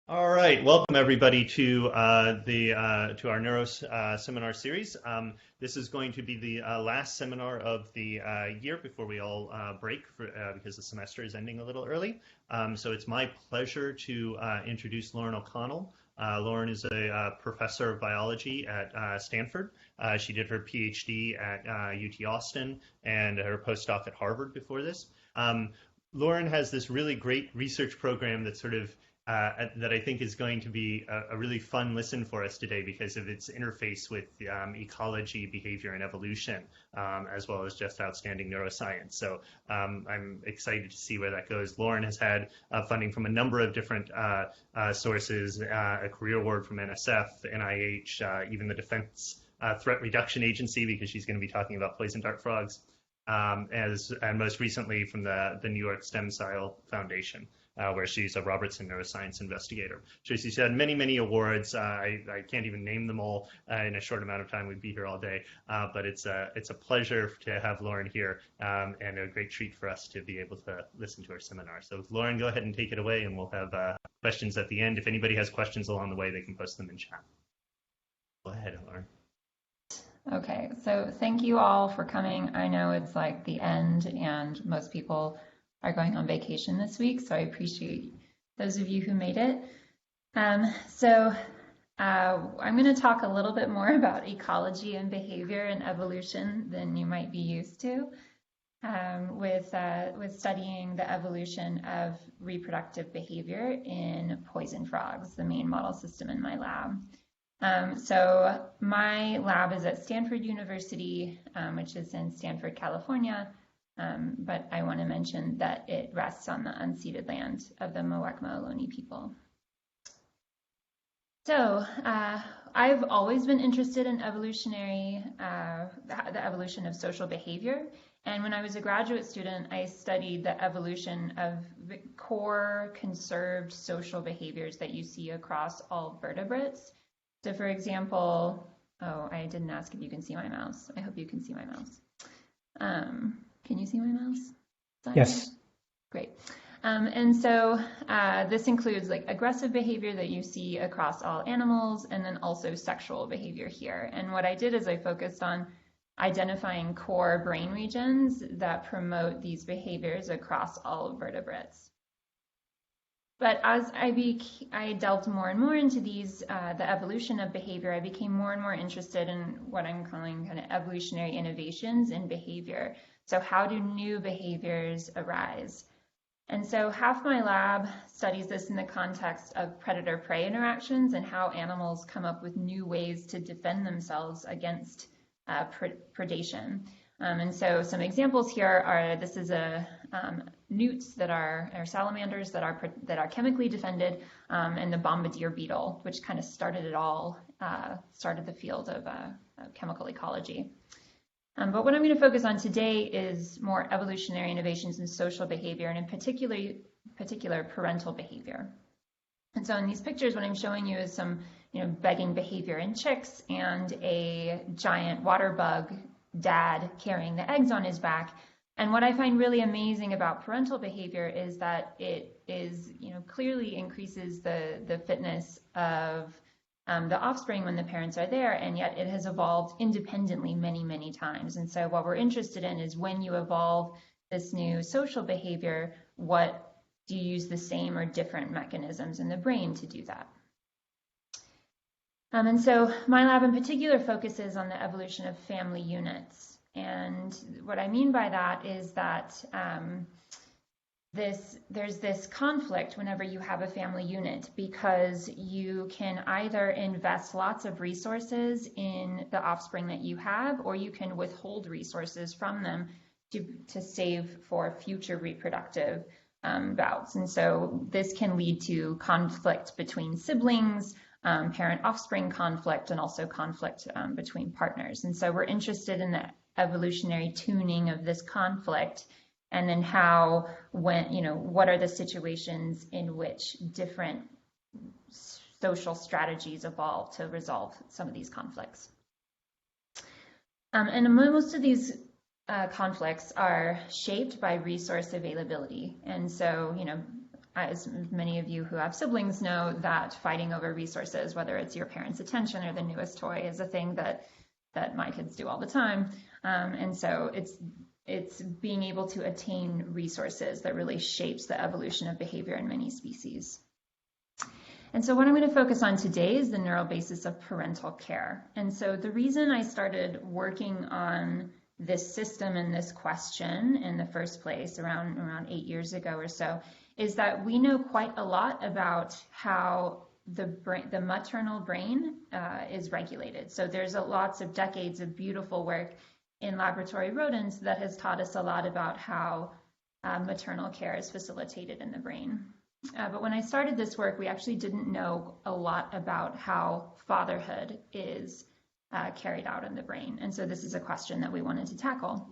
All right, welcome everybody to to our neuro seminar series. This is going to be the last seminar of the year before we all break because the semester is ending a little early. So it's my pleasure to introduce Lauren O'Connell. Lauren is a professor of biology at Stanford. She did her PhD at UT Austin and her postdoc at Harvard before this. Lauren has this really great research program that that I think is going to be a really fun listen for us today because of its interface with ecology, behavior, and evolution, as well as just outstanding neuroscience. So I'm excited to see where that goes. Lauren has had funding from a number of different sources, a career award from NSF, NIH, even the Defense Threat Reduction Agency, because she's going to be talking about poison dart frogs, and most recently from the New York Stem Cell Foundation. Where she's a Robertson neuroscience investigator. So she's had many, many awards. I can't even name them all in a short amount of time. We'd be here all day. But it's a pleasure to have Lauren here and a great treat for us to be able to listen to her seminar. So Lauren, go ahead and take it away, and we'll have questions at the end. If anybody has questions along the way, they can post them in chat. Go ahead, Lauren. Okay, so thank you all for coming. I know it's like the end, and most people are going on vacation this week, so I appreciate those of you who made it. I'm going to talk a little bit more about ecology and behavior and evolution than you might be used to with studying the evolution of reproductive behavior in poison frogs, the main model system in my lab. So my lab is at Stanford University, which is in Stanford, California. But I want to mention that it rests on the unceded land of the Muwekma Ohlone people. So I've always been interested in the evolution of social behavior. And when I was a graduate student, I studied the evolution of the core conserved social behaviors that you see across all vertebrates. So for example, I didn't ask if you can see my mouse. I hope you can see my mouse. Can you see my mouse? Yes. Great. And so this includes like aggressive behavior that you see across all animals, and then also sexual behavior here. And what I did is I focused on identifying core brain regions that promote these behaviors across all vertebrates. But as I delved more and more into the evolution of behavior, I became more and more interested in what I'm calling kind of evolutionary innovations in behavior. So how do new behaviors arise? And so half my lab studies this in the context of predator-prey interactions and how animals come up with new ways to defend themselves against predation. And so some examples here are, this is newts that are, or salamanders that are chemically defended, and the bombardier beetle, which kind of started it all, started the field of chemical ecology. But what I'm going to focus on today is more evolutionary innovations in social behavior, and in particular parental behavior. And so in these pictures, what I'm showing you is some begging behavior in chicks and a giant water bug dad carrying the eggs on his back. And what I find really amazing about parental behavior is that it is, clearly increases the fitness of the offspring when the parents are there, and yet it has evolved independently many, many times. And so what we're interested in is when you evolve this new social behavior, what do you use the same or different mechanisms in the brain to do that? And so my lab in particular focuses on the evolution of family units. And what I mean by that is that there's this conflict whenever you have a family unit, because you can either invest lots of resources in the offspring that you have, or you can withhold resources from them to save for future reproductive bouts. And so this can lead to conflict between siblings, parent-offspring conflict, and also conflict between partners. And so we're interested in the evolutionary tuning of this conflict, and then what are the situations in which different social strategies evolve to resolve some of these conflicts. And most of these conflicts are shaped by resource availability. And so, as many of you who have siblings know, that fighting over resources, whether it's your parents' attention or the newest toy, is a thing that my kids do all the time. And so it's being able to attain resources that really shapes the evolution of behavior in many species. And so what I'm going to focus on today is the neural basis of parental care. And so the reason I started working on this system and this question in the first place around 8 years ago or so is that we know quite a lot about how the maternal brain is regulated. So there's lots of decades of beautiful work in laboratory rodents that has taught us a lot about how maternal care is facilitated in the brain. But when I started this work, we actually didn't know a lot about how fatherhood is carried out in the brain. And so this is a question that we wanted to tackle.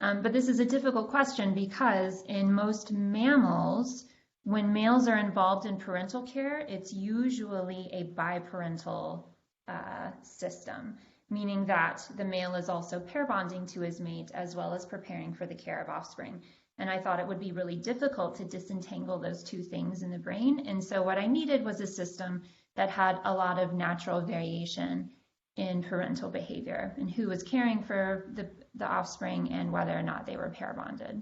But this is a difficult question because in most mammals, when males are involved in parental care, it's usually a biparental system, meaning that the male is also pair bonding to his mate as well as preparing for the care of offspring. And I thought it would be really difficult to disentangle those two things in the brain. And so what I needed was a system that had a lot of natural variation in parental behavior and who was caring for the offspring and whether or not they were pair bonded.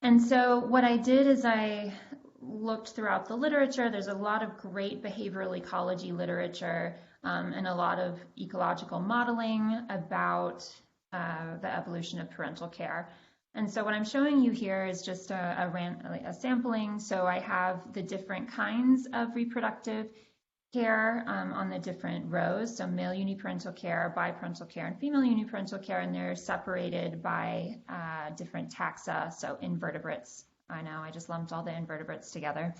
And so what I did is I looked throughout the literature. There's a lot of great behavioral ecology literature and a lot of ecological modeling about the evolution of parental care. And so what I'm showing you here is just a sampling. So I have the different kinds of reproductive care on the different rows. So male uniparental care, biparental care, and female uniparental care, and they're separated by different taxa. So invertebrates, I know I just lumped all the invertebrates together,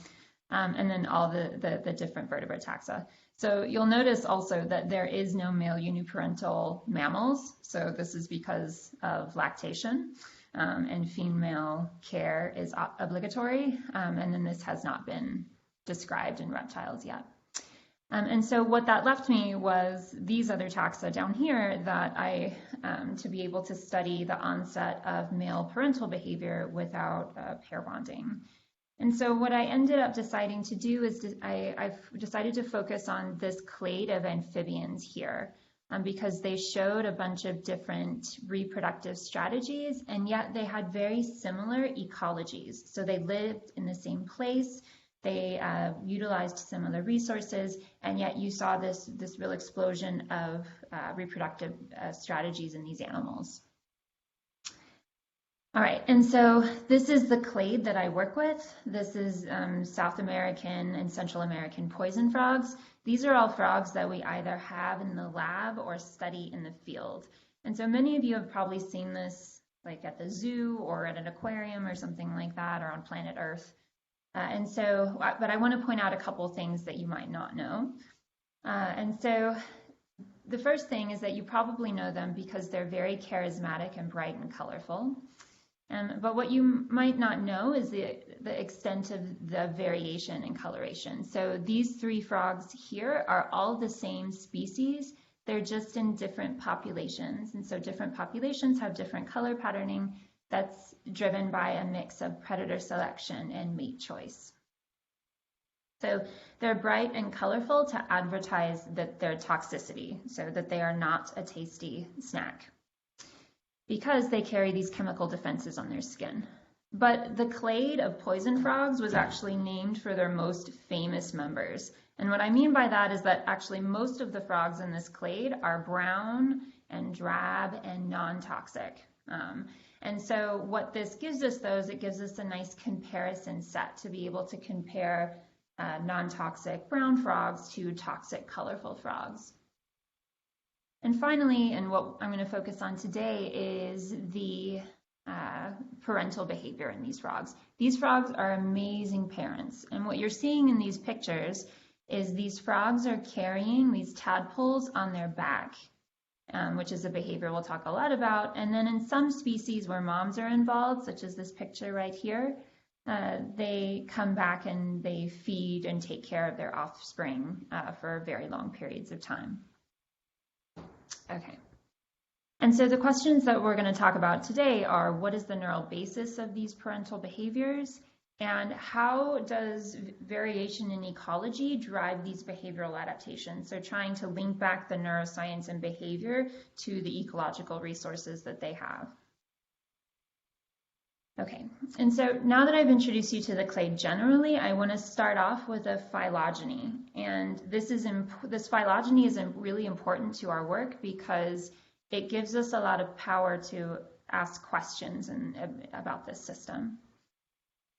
and then all the different vertebrate taxa. So you'll notice also that there is no male uniparental mammals. So this is because of lactation, and female care is obligatory, and then this has not been described in reptiles yet. And so what that left me was these other taxa down here that to be able to study the onset of male parental behavior without pair bonding. And so what I ended up deciding to do is I've decided to focus on this clade of amphibians here because they showed a bunch of different reproductive strategies, and yet they had very similar ecologies. So they lived in the same place, they utilized similar resources, and yet you saw this real explosion of reproductive strategies in these animals. All right, and so this is the clade that I work with. This is South American and Central American poison frogs. These are all frogs that we either have in the lab or study in the field. And so many of you have probably seen this like at the zoo or at an aquarium or something like that, or on planet Earth. But I want to point out a couple things that you might not know. And so the first thing is that you probably know them because they're very charismatic and bright and colorful. But what you might not know is the extent of the variation in coloration. So these three frogs here are all the same species. They're just in different populations. And so different populations have different color patterning that's driven by a mix of predator selection and mate choice. So they're bright and colorful to advertise that their toxicity, so that they are not a tasty snack, because they carry these chemical defenses on their skin. But the clade of poison frogs was actually named for their most famous members. And what I mean by that is that actually most of the frogs in this clade are brown and drab and non-toxic. And so what this gives us, though, is it gives us a nice comparison set to be able to compare non-toxic brown frogs to toxic colorful frogs. And finally, and what I'm going to focus on today, is the parental behavior in these frogs. These frogs are amazing parents. And what you're seeing in these pictures is these frogs are carrying these tadpoles on their back, which is a behavior we'll talk a lot about. And then in some species where moms are involved, such as this picture right here, they come back and they feed and take care of their offspring for very long periods of time. Okay. And so the questions that we're going to talk about today are, what is the neural basis of these parental behaviors? And how does variation in ecology drive these behavioral adaptations? So trying to link back the neuroscience and behavior to the ecological resources that they have. Okay, and so now that I've introduced you to the clade generally, I want to start off with a phylogeny. And this phylogeny is really important to our work because it gives us a lot of power to ask questions about this system.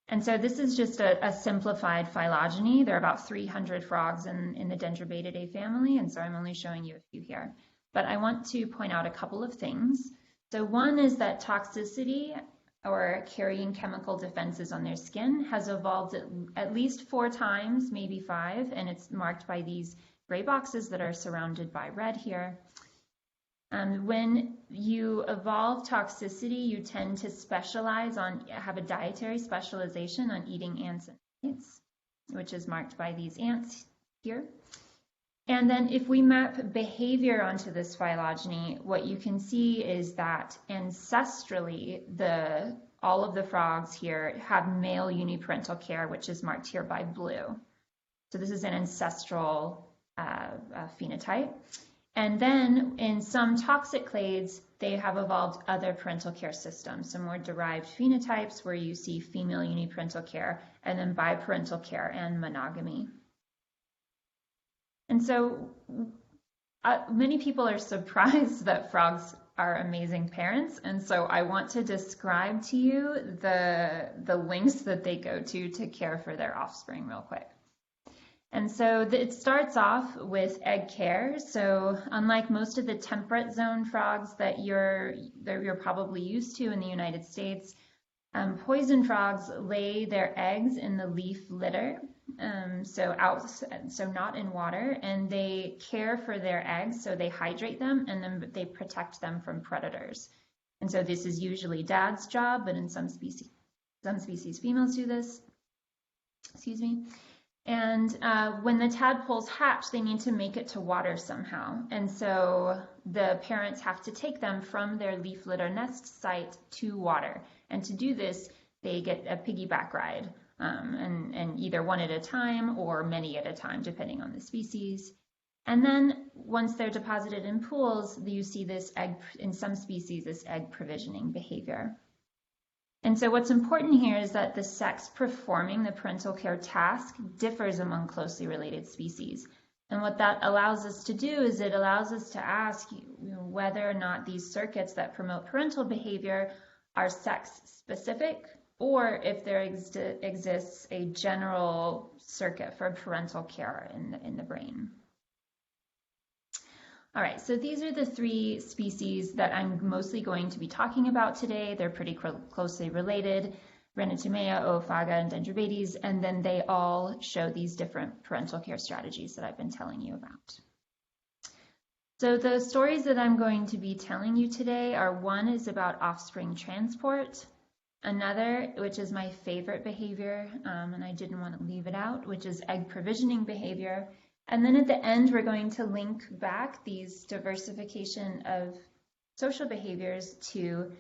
And so this is just a simplified phylogeny. There are about 300 frogs in the Dendrobatidae family, and so I'm only showing you a few here. But I want to point out a couple of things. So one is that toxicity or carrying chemical defenses on their skin has evolved at least 4 times, maybe 5, and it's marked by these gray boxes that are surrounded by red here. When you evolve toxicity, you tend to have a dietary specialization on eating ants and mites, which is marked by these ants here. And then if we map behavior onto this phylogeny, what you can see is that ancestrally, all of the frogs here have male uniparental care, which is marked here by blue. So this is an ancestral phenotype. And then in some toxic clades, they have evolved other parental care systems, some more derived phenotypes where you see female uniparental care, and then biparental care and monogamy. And so many people are surprised that frogs are amazing parents, and so I want to describe to you the lengths that they go to care for their offspring real quick. And so it starts off with egg care. So unlike most of the temperate zone frogs that you're probably used to in the United States, poison frogs lay their eggs in the leaf litter, so not in water, and they care for their eggs, so they hydrate them and then they protect them from predators. And so this is usually dad's job, but in some species females do this. Excuse me. And when the tadpoles hatch, they need to make it to water somehow. And so the parents have to take them from their leaf litter nest site to water. And to do this, they get a piggyback ride, and either one at a time or many at a time, depending on the species. And then once they're deposited in pools, you see this in some species, this egg provisioning behavior. And so what's important here is that the sex performing the parental care task differs among closely related species. And what that allows us to do is it allows us to ask whether or not these circuits that promote parental behavior are sex specific, or if there exists a general circuit for parental care in the brain. All right, so these are the 3 species that I'm mostly going to be talking about today. They're pretty closely related, Renitomea, Oophaga, and Dendrobates, and then they all show these different parental care strategies that I've been telling you about. So the stories that I'm going to be telling you today are, one is about offspring transport, another, which is my favorite behavior, and I didn't want to leave it out, which is egg provisioning behavior. And then at the end, we're going to link back these diversification of social behaviors to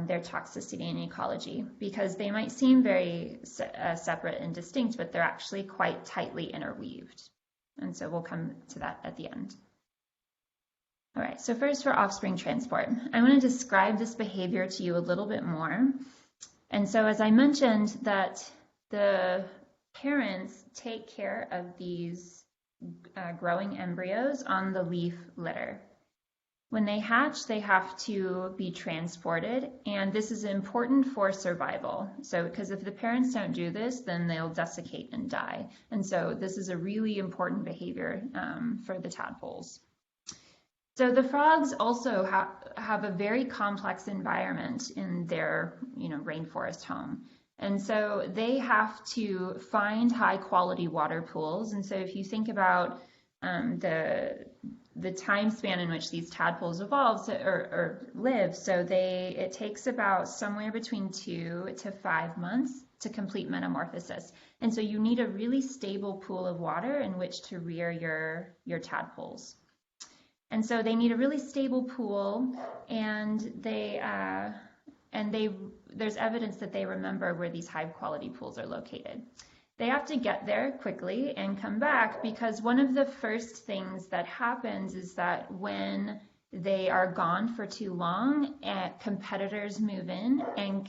their toxicity and ecology, because they might seem very separate and distinct, but they're actually quite tightly interweaved. And so we'll come to that at the end. All right, so first for offspring transport. I want to describe this behavior to you a little bit more. And so as I mentioned, that the parents take care of these growing embryos on the leaf litter. When they hatch, they have to be transported, and this is important for survival. So, because if the parents don't do this, then they'll desiccate and die. And so this is a really important behavior for the tadpoles. So the frogs also have a very complex environment in their rainforest home. And so they have to find high quality water pools. And so if you think about the time span in which these tadpoles evolve or live, so it takes about somewhere between 2 to 5 months to complete metamorphosis. And so you need a really stable pool of water in which to rear your tadpoles. And so they need a really stable pool, and there's evidence that they remember where these high quality pools are located. They have to get there quickly and come back, because one of the first things that happens is that when they are gone for too long, competitors move in and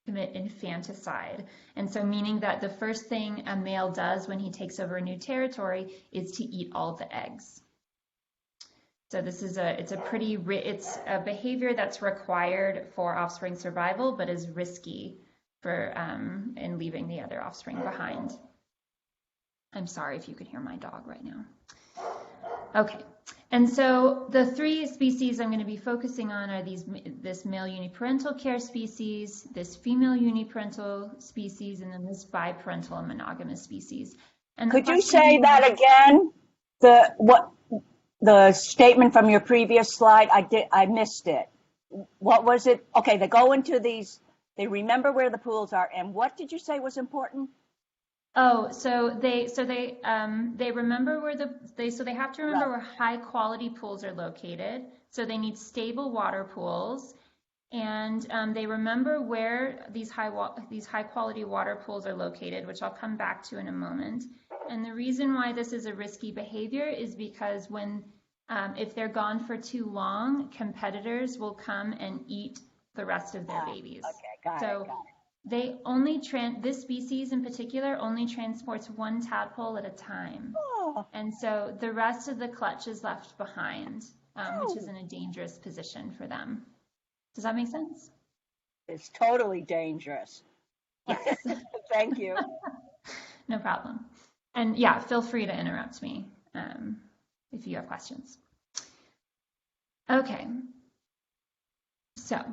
commit infanticide. And so meaning that the first thing a male does when he takes over a new territory is to eat all the eggs. So this is it's a behavior that's required for offspring survival, but is risky for in leaving the other offspring behind. I'm sorry if you could hear my dog right now. Okay, and so the three species I'm going to be focusing on are this male uniparental care species, this female uniparental species, and then this biparental and monogamous species. And could you say that again? The statement from your previous slide, I missed it. What was it? Okay, they go into these, they remember where the pools are, and what did you say was important? Oh, so they remember where they have to remember where high quality pools are located. So they need stable water pools, and they remember where these high quality water pools are located, which I'll come back to in a moment. And the reason why this is a risky behavior is because if they're gone for too long, competitors will come and eat the rest of their babies. Okay, got it. They this species in particular only transports one tadpole at a time. Oh. And so the rest of the clutch is left behind, which is in a dangerous position for them. Does that make sense? It's totally dangerous. Yes. Thank you. No problem. And yeah, feel free to interrupt me if you have questions. Okay. So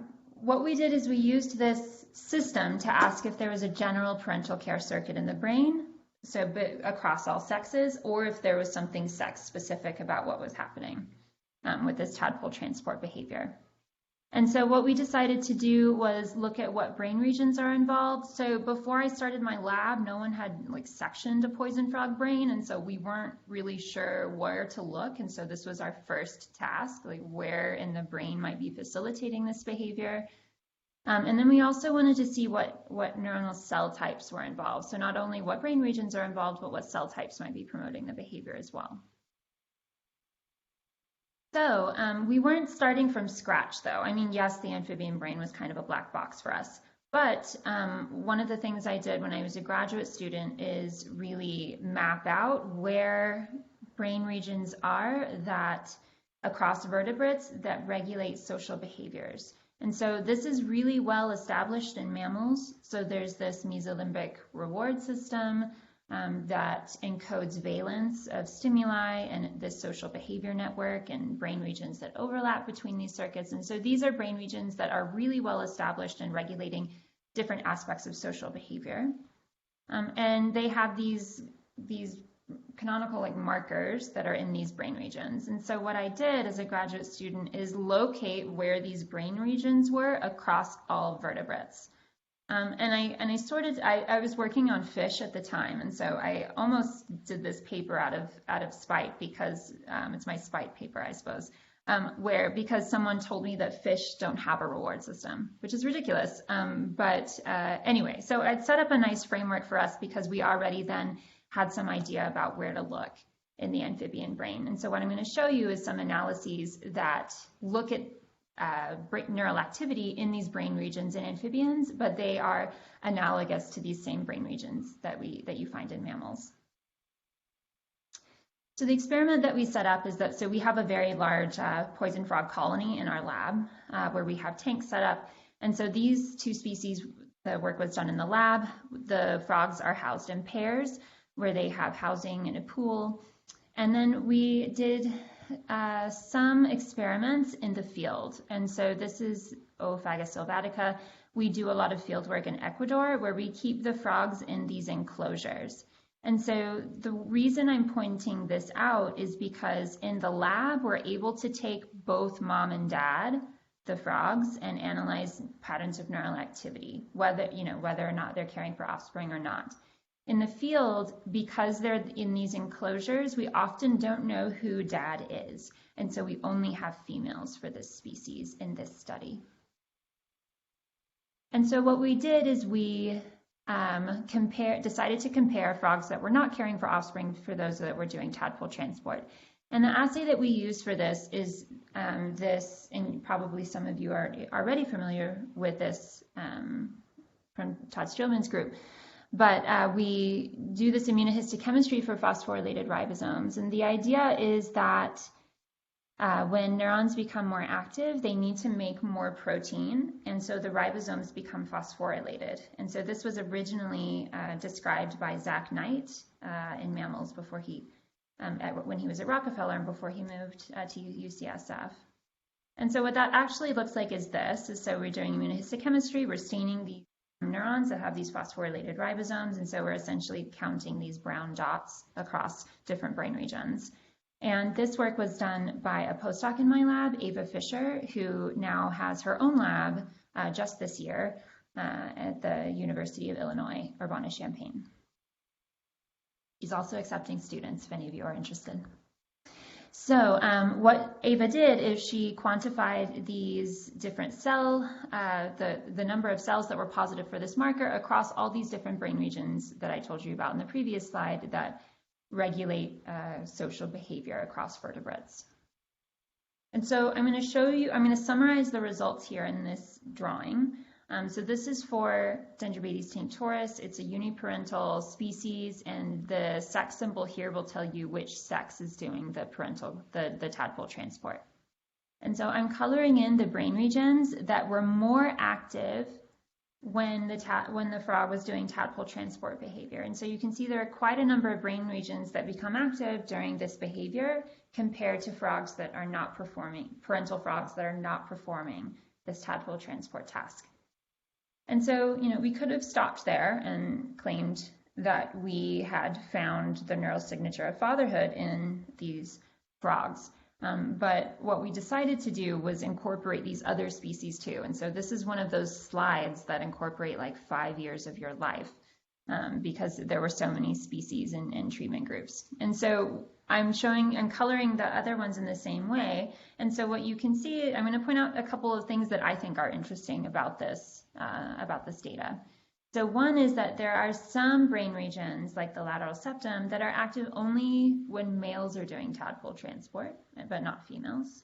what we did is we used this system to ask if there was a general parental care circuit in the brain, but across all sexes, or if there was something sex specific about what was happening with this tadpole transport behavior. And so what we decided to do was look at what brain regions are involved. So before I started my lab, no one had sectioned a poison frog brain, and so we weren't really sure where to look. And so this was our first task, where in the brain might be facilitating this behavior. And then we also wanted to see what neuronal cell types were involved. So not only what brain regions are involved, but what cell types might be promoting the behavior as well. So we weren't starting from scratch, though. I mean, yes, the amphibian brain was kind of a black box for us. But one of the things I did when I was a graduate student is really map out where brain regions are that across vertebrates that regulate social behaviors. And so this is really well established in mammals. So there's this mesolimbic reward system that encodes valence of stimuli and this social behavior network and brain regions that overlap between these circuits. And so these are brain regions that are really well established in regulating different aspects of social behavior. And they have these canonical markers that are in these brain regions. And so what I did as a graduate student is locate where these brain regions were across all vertebrates. I was working on fish at the time, and so I almost did this paper out of spite, because it's my spite paper, I suppose, because someone told me that fish don't have a reward system, which is ridiculous. Anyway, so I'd set up a nice framework for us because we already then had some idea about where to look in the amphibian brain. And so what I'm going to show you is some analyses that look at neural activity in these brain regions in amphibians, but they are analogous to these same brain regions that you find in mammals. So the experiment that we set up is that, so we have a very large poison frog colony in our lab where we have tanks set up. And so these two species, the work was done in the lab. The frogs are housed in pairs where they have housing in a pool. And then we did some experiments in the field. And so this is Oophagus sylvatica. We do a lot of field work in Ecuador where we keep the frogs in these enclosures. And so the reason I'm pointing this out is because in the lab, we're able to take both mom and dad, the frogs, and analyze patterns of neural activity, whether or not they're caring for offspring or not. In the field, because they're in these enclosures, we often don't know who dad is. And so we only have females for this species in this study. And so what we did is we decided to compare frogs that were not caring for offspring for those that were doing tadpole transport. And the assay that we used for this is this, and probably some of you are already familiar with this from Todd Streelman's group, but we do this immunohistochemistry for phosphorylated ribosomes. And the idea is that when neurons become more active, they need to make more protein, and so the ribosomes become phosphorylated. And so this was originally described by Zach Knight in mammals before he, when he was at Rockefeller and before he moved to UCSF. And so what that actually looks like is this. So we're doing immunohistochemistry, we're staining these neurons that have these phosphorylated ribosomes, and so we're essentially counting these brown dots across different brain regions. And this work was done by a postdoc in my lab, Ava Fisher, who now has her own lab just this year at the University of Illinois, Urbana-Champaign. She's also accepting students if any of you are interested. So what Ava did is she quantified these different the number of cells that were positive for this marker across all these different brain regions that I told you about in the previous slide that regulate social behavior across vertebrates. And so I'm going to summarize the results here in this drawing. So this is for Dendrobates tinctoris. It's a uniparental species, and the sex symbol here will tell you which sex is doing the tadpole transport. And so I'm coloring in the brain regions that were more active when the frog was doing tadpole transport behavior. And so you can see there are quite a number of brain regions that become active during this behavior compared to frogs that are not performing, parental frogs that are not performing this tadpole transport task. And so, we could have stopped there and claimed that we had found the neural signature of fatherhood in these frogs. But what we decided to do was incorporate these other species too. And so this is one of those slides that incorporate like 5 years of your life because there were so many species in treatment groups. And so I'm coloring the other ones in the same way. And so what you can see, I'm going to point out a couple of things that I think are interesting about this data. So one is that there are some brain regions, like the lateral septum, that are active only when males are doing tadpole transport, but not females.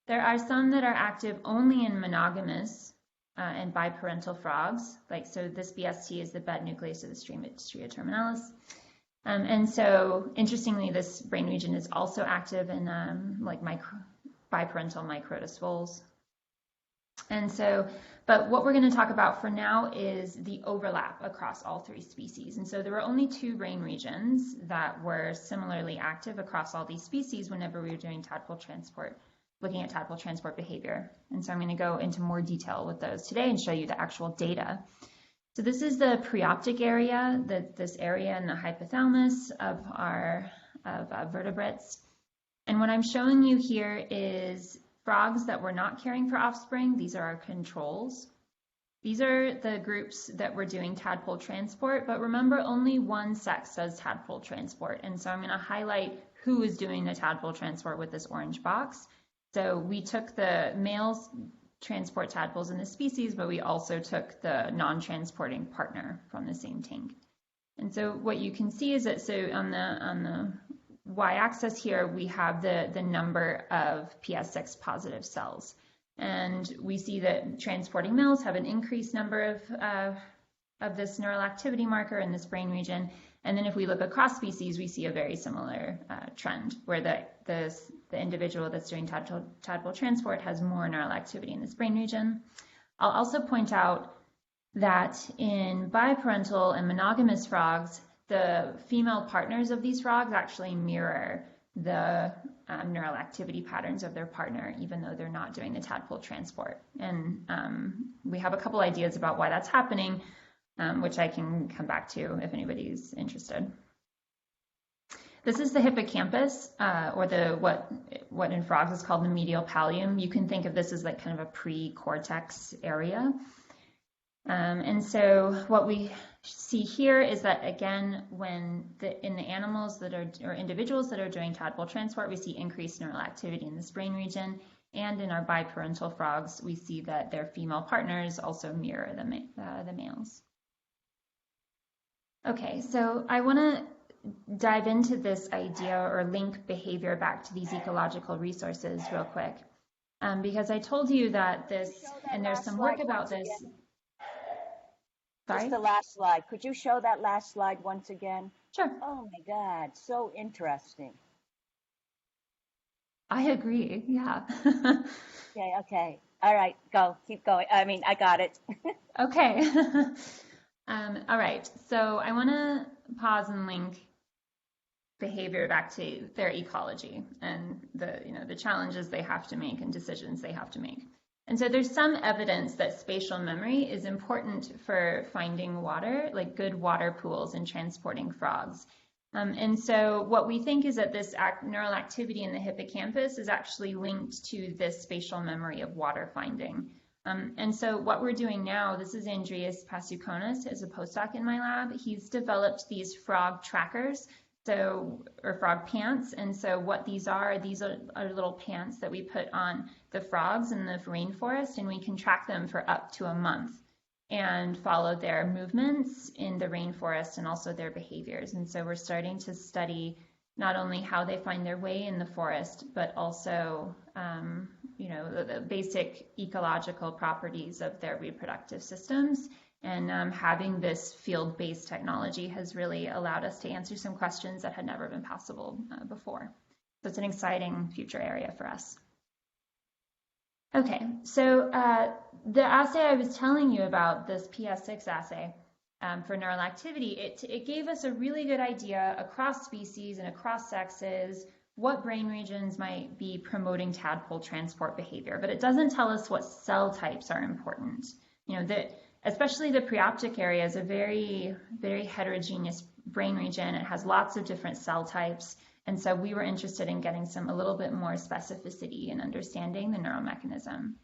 There are some that are active only in monogamous and biparental frogs, so this BST is the bed nucleus of the stria terminalis. And so, interestingly, this brain region is also active in biparental microtous voles. And so, but what we're going to talk about for now is the overlap across all three species. And so there were only 2 brain regions that were similarly active across all these species whenever we were doing tadpole transport, looking at tadpole transport behavior. And so I'm going to go into more detail with those today and show you the actual data. So this is the preoptic area, this area in the hypothalamus of vertebrates. And what I'm showing you here is frogs that were not caring for offspring. These are our controls. These are the groups that were doing tadpole transport, but remember only one sex does tadpole transport. And so I'm going to highlight who is doing the tadpole transport with this orange box. So we took the males transport tadpoles in this species, but we also took the non-transporting partner from the same tank. And so what you can see is that on the y-axis here, we have the number of PS6 positive cells. And we see that transporting males have an increased number of this neural activity marker in this brain region. And then if we look across species, we see a very similar trend where the individual that's doing tadpole transport has more neural activity in this brain region. I'll also point out that in biparental and monogamous frogs, the female partners of these frogs actually mirror the neural activity patterns of their partner, even though they're not doing the tadpole transport. And we have a couple ideas about why that's happening, which I can come back to if anybody's interested. This is the hippocampus, or what in frogs is called the medial pallium. You can think of this as like kind of a pre-cortex area. And so what we see here is that, again, when in the animals that are, or individuals that are doing tadpole transport, we see increased neural activity in this brain region. And in our biparental frogs, we see that their female partners also mirror the males. Okay, so I want to dive into this idea or link behavior back to these ecological resources real quick. Because I told you that this, and there's some work about this. Just the last slide. Could you show that last slide once again? Sure. Oh my God, so interesting. I agree, yeah. Okay. All right, go, keep going. I mean, I got it. Okay. All right, so I want to pause and link behavior back to their ecology and the challenges they have to make and decisions they have to make. And so there's some evidence that spatial memory is important for finding water, like good water pools and transporting frogs. And so what we think is that this neural activity in the hippocampus is actually linked to this spatial memory of water finding. And so what we're doing now, this is Andreas Pasukonis as a postdoc in my lab. He's developed these frog trackers, or frog pants. And so what these are little pants that we put on the frogs in the rainforest, and we can track them for up to a month and follow their movements in the rainforest and also their behaviors. And so we're starting to study not only how they find their way in the forest, but also the basic ecological properties of their reproductive systems. And having this field-based technology has really allowed us to answer some questions that had never been possible before. So it's an exciting future area for us. Okay, so the assay I was telling you about, this PS6 assay for neural activity, it gave us a really good idea across species and across sexes what brain regions might be promoting tadpole transport behavior, but it doesn't tell us what cell types are important. Especially the preoptic area is a very, very heterogeneous brain region. It has lots of different cell types. And so we were interested in getting a little bit more specificity in understanding the neuromechanism.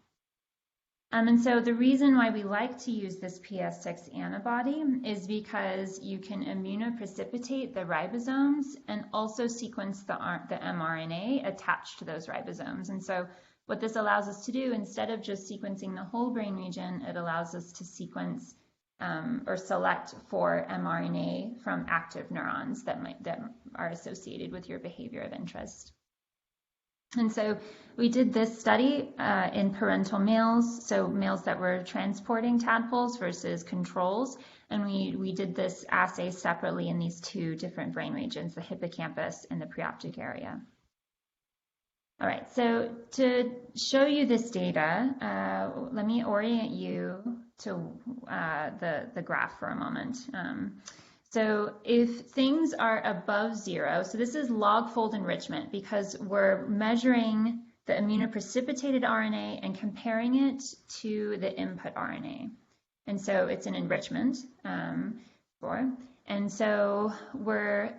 And so the reason why we like to use this PS6 antibody is because you can immunoprecipitate the ribosomes and also sequence the mRNA attached to those ribosomes. And so what this allows us to do, instead of just sequencing the whole brain region, it allows us to sequence or select for mRNA from active neurons that are associated with your behavior of interest. And so we did this study in parental males, so males that were transporting tadpoles versus controls, and we did this assay separately in these two different brain regions, the hippocampus and the preoptic area. All right, so to show you this data, let me orient you to the graph for a moment. So if things are above 0, so this is log fold enrichment because we're measuring the immunoprecipitated RNA and comparing it to the input RNA. And so it's an enrichment and so we're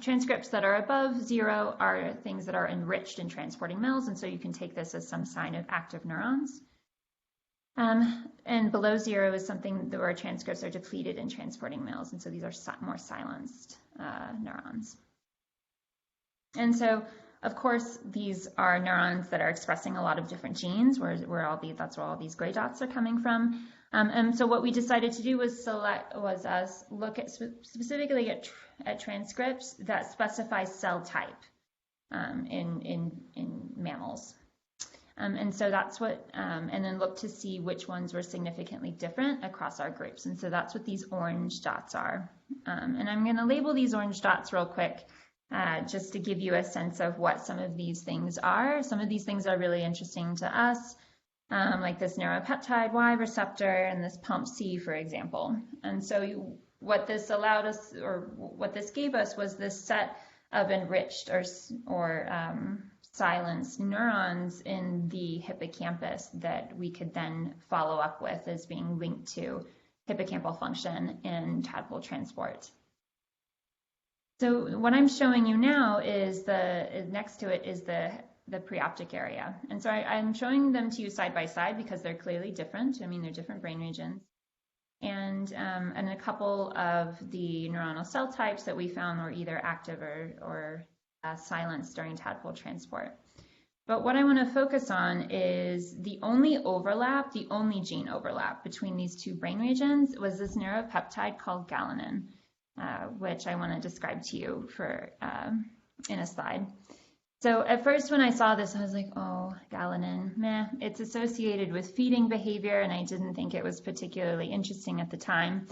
transcripts that are above 0 are things that are enriched in transporting males, and so you can take this as some sign of active neurons. And below 0 is something where transcripts are depleted in transporting males, and so these are more silenced neurons. And so, of course, these are neurons that are expressing a lot of different genes, that's where all these gray dots are coming from. And so what we decided to do was look at specifically at transcripts that specify cell type in mammals. And so that's what, and then look to see which ones were significantly different across our groups. And so that's what these orange dots are. And I'm going to label these orange dots real quick just to give you a sense of what some of these things are. Some of these things are really interesting to us. Like this neuropeptide Y receptor and this pump C, for example. And so what this allowed us, or what this gave us, was this set of enriched or silenced neurons in the hippocampus that we could then follow up with as being linked to hippocampal function in tadpole transport. So what I'm showing you now is next to it is the the preoptic area. And so I'm showing them to you side by side because they're clearly different. I mean, they're different brain regions. And a couple of the neuronal cell types that we found were either active or silenced during tadpole transport. But what I want to focus on is the only gene overlap between these two brain regions was this neuropeptide called galanin, which I want to describe to you in a slide. So at first when I saw this, I was like, oh, galanin, meh. It's associated with feeding behavior, and I didn't think it was particularly interesting at the time.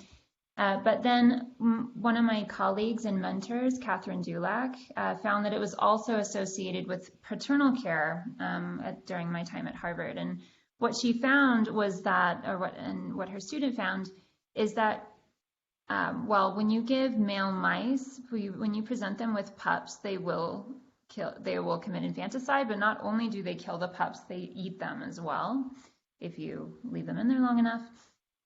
But then one of my colleagues and mentors, Catherine Dulac, found that it was also associated with paternal care during my time at Harvard. And what she found was that, what her student found, is that when you give male mice, when you present them with pups, they will commit infanticide, but not only do they kill the pups, they eat them as well if you leave them in there long enough.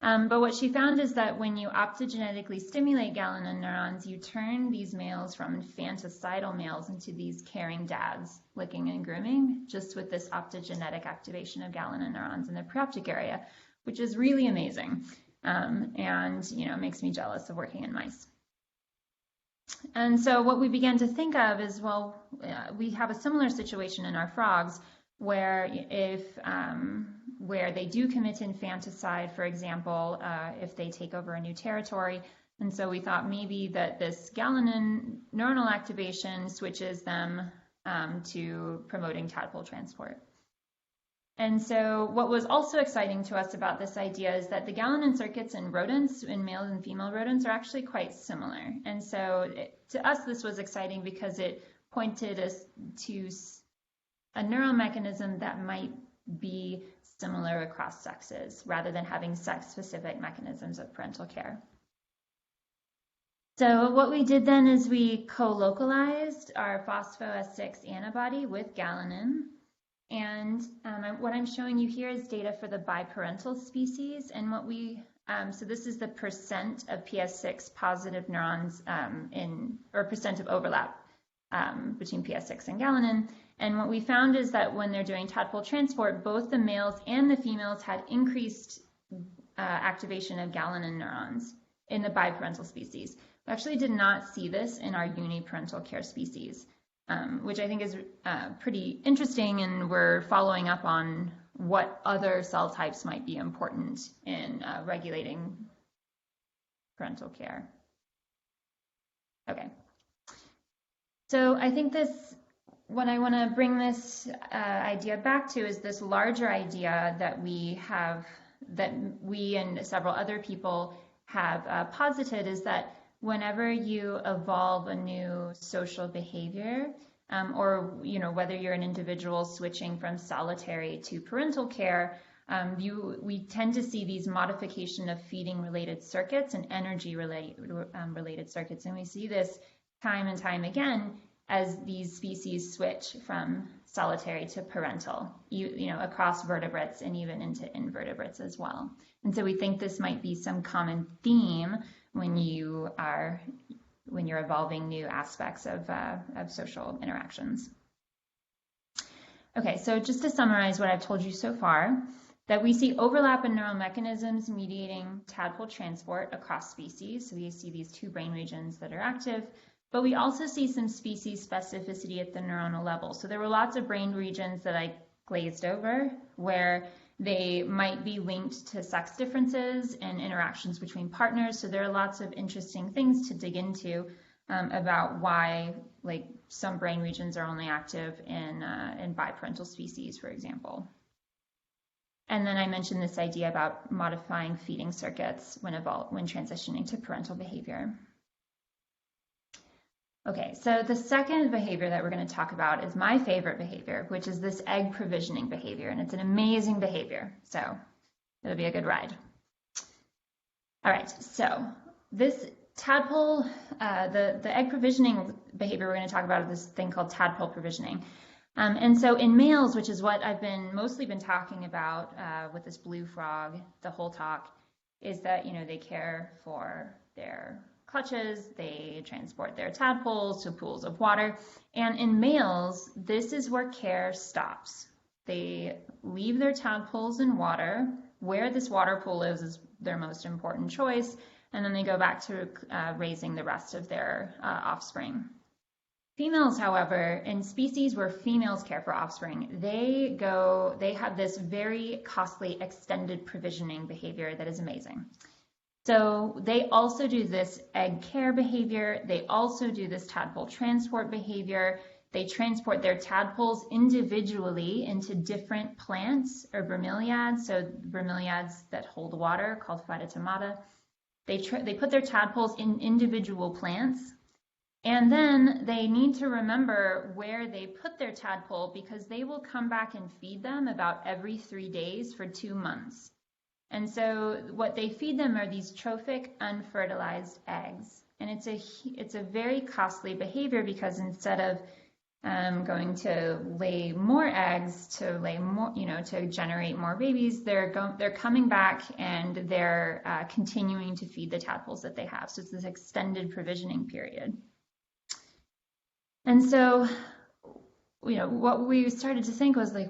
But what she found is that when you optogenetically stimulate galanin neurons, you turn these males from infanticidal males into these caring dads, licking and grooming, just with this optogenetic activation of galanin neurons in the preoptic area, which is really amazing. And makes me jealous of working in mice. And so what we began to think of is, we have a similar situation in our frogs where where they do commit infanticide, for example, if they take over a new territory. And so we thought maybe that this galanin neuronal activation switches them to promoting tadpole transport. And so what was also exciting to us about this idea is that the galanin circuits in rodents, in male and female rodents, are actually quite similar. And so to us, this was exciting because it pointed us to a neural mechanism that might be similar across sexes, rather than having sex-specific mechanisms of parental care. So what we did then is we co-localized our phospho-S6 antibody with galanin. And what I'm showing you here is data for the biparental species. And so this is the percent of PS6 positive neurons or percent of overlap between PS6 and galanin. And what we found is that when they're doing tadpole transport, both the males and the females had increased activation of galanin neurons in the biparental species. We actually did not see this in our uniparental care species, which I think is pretty interesting, and we're following up on what other cell types might be important in regulating parental care. Okay. So I think what I want to bring this idea back to is this larger idea that we and several other people have posited, is that whenever you evolve a new social behavior, or whether you're an individual switching from solitary to parental care, we tend to see these modification of feeding related circuits and energy related circuits, and we see this time and time again as these species switch from solitary to parental, across vertebrates and even into invertebrates as well. And so we think this might be some common theme when you're evolving new aspects of social interactions. Okay, so just to summarize what I've told you so far, that we see overlap in neural mechanisms mediating tadpole transport across species. So we see these two brain regions that are active, but we also see some species specificity at the neuronal level. So there were lots of brain regions that I glazed over where they might be linked to sex differences and interactions between partners. So there are lots of interesting things to dig into about why some brain regions are only active in biparental species, for example. And then I mentioned this idea about modifying feeding circuits when transitioning to parental behavior. Okay, so the second behavior that we're going to talk about is my favorite behavior, which is this egg provisioning behavior, and it's an amazing behavior, so it'll be a good ride. All right, so this tadpole, the egg provisioning behavior we're going to talk about is this thing called tadpole provisioning. And so in males, which is what I've mostly been talking about with this blue frog the whole talk, is that they care for their clutches, they transport their tadpoles to pools of water. And in males, this is where care stops. They leave their tadpoles in water. Where this water pool is their most important choice, and then they go back to raising the rest of their offspring. Females, however, in species where females care for offspring, they have this very costly extended provisioning behavior that is amazing. So they also do this egg care behavior. They also do this tadpole transport behavior. They transport their tadpoles individually into different plants or bromeliads, so bromeliads that hold water called phytotomata. They put their tadpoles in individual plants, and then they need to remember where they put their tadpole because they will come back and feed them about every 3 days for 2 months. And so what they feed them are these trophic unfertilized eggs. And it's a very costly behavior because instead of going to lay more eggs to lay more, to generate more babies, they're coming back and they're continuing to feed the tadpoles that they have. So it's this extended provisioning period. And so, what we started to think was like,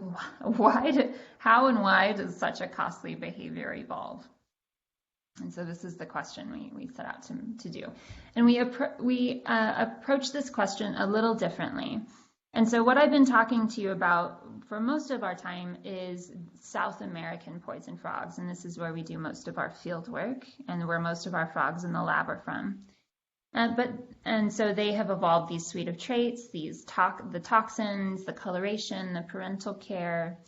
how and why does such a costly behavior evolve? And so this is the question we set out to do. And we approach this question a little differently. And so what I've been talking to you about for most of our time is South American poison frogs. And this is where we do most of our field work and where most of our frogs in the lab are from. And so they have evolved these suite of traits, the toxins, the coloration, the parental care.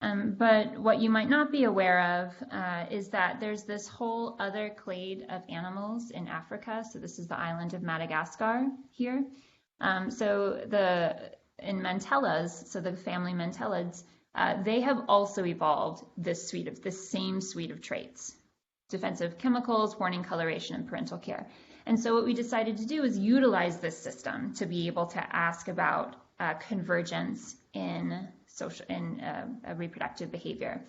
But what you might not be aware of is that there's this whole other clade of animals in Africa. So this is the island of Madagascar here. In mantellas, so the family Mantellids, they have also evolved this same suite of traits: defensive chemicals, warning coloration, and parental care. And so what we decided to do is utilize this system to be able to ask about convergence in reproductive behavior.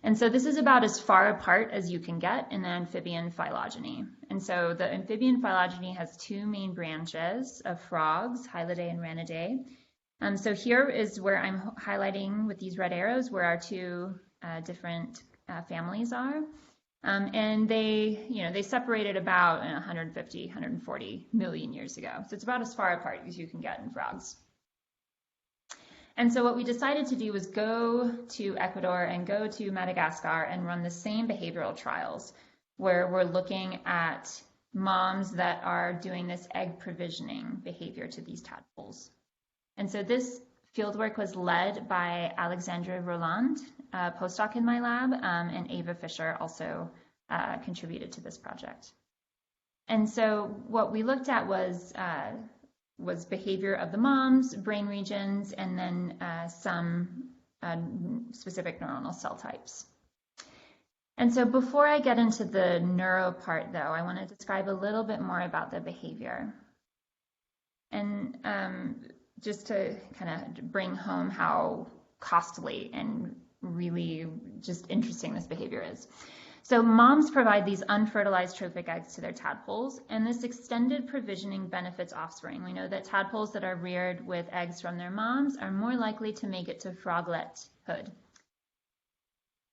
And so this is about as far apart as you can get in the amphibian phylogeny. And so the amphibian phylogeny has 2 main branches of frogs, Hylidae and Ranidae. So here is where I'm highlighting with these red arrows where our 2 different families are. And they separated about 150, 140 million years ago. So it's about as far apart as you can get in frogs. And so what we decided to do was go to Ecuador and go to Madagascar and run the same behavioral trials where we're looking at moms that are doing this egg provisioning behavior to these tadpoles. And so this fieldwork was led by Alexandra Roland, a postdoc in my lab, and Ava Fisher also contributed to this project. And so what we looked at was behavior of the moms, brain regions, and then some specific neuronal cell types. And so before I get into the neuro part, though, I want to describe a little bit more about the behavior. And just to kind of bring home how costly and really just interesting this behavior is. So moms provide these unfertilized trophic eggs to their tadpoles, and this extended provisioning benefits offspring. We know that tadpoles that are reared with eggs from their moms are more likely to make it to froglethood.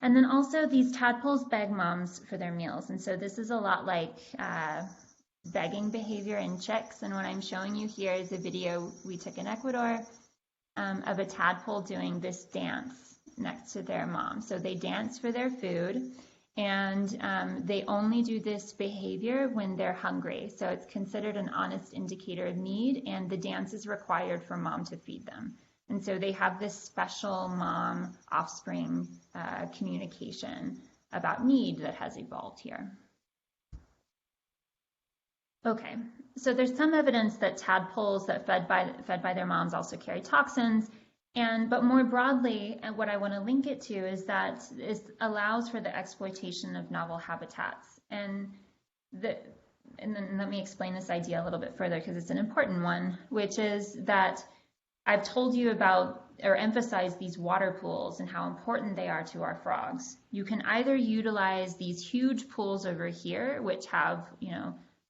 And then also these tadpoles beg moms for their meals, and so this is a lot like begging behavior in chicks. And what I'm showing you here is a video we took in Ecuador of a tadpole doing this dance next to their mom. So they dance for their food, and they only do this behavior when they're hungry. So it's considered an honest indicator of need, and the dance is required for mom to feed them. And so they have this special mom-offspring communication about need that has evolved here. Okay, so there's some evidence that tadpoles that fed by their moms also carry toxins. But more broadly, and what I want to link it to is that it allows for the exploitation of novel habitats. And then let me explain this idea a little bit further because it's an important one, which is that I've told you about or emphasized these water pools and how important they are to our frogs. You can either utilize these huge pools over here, which have,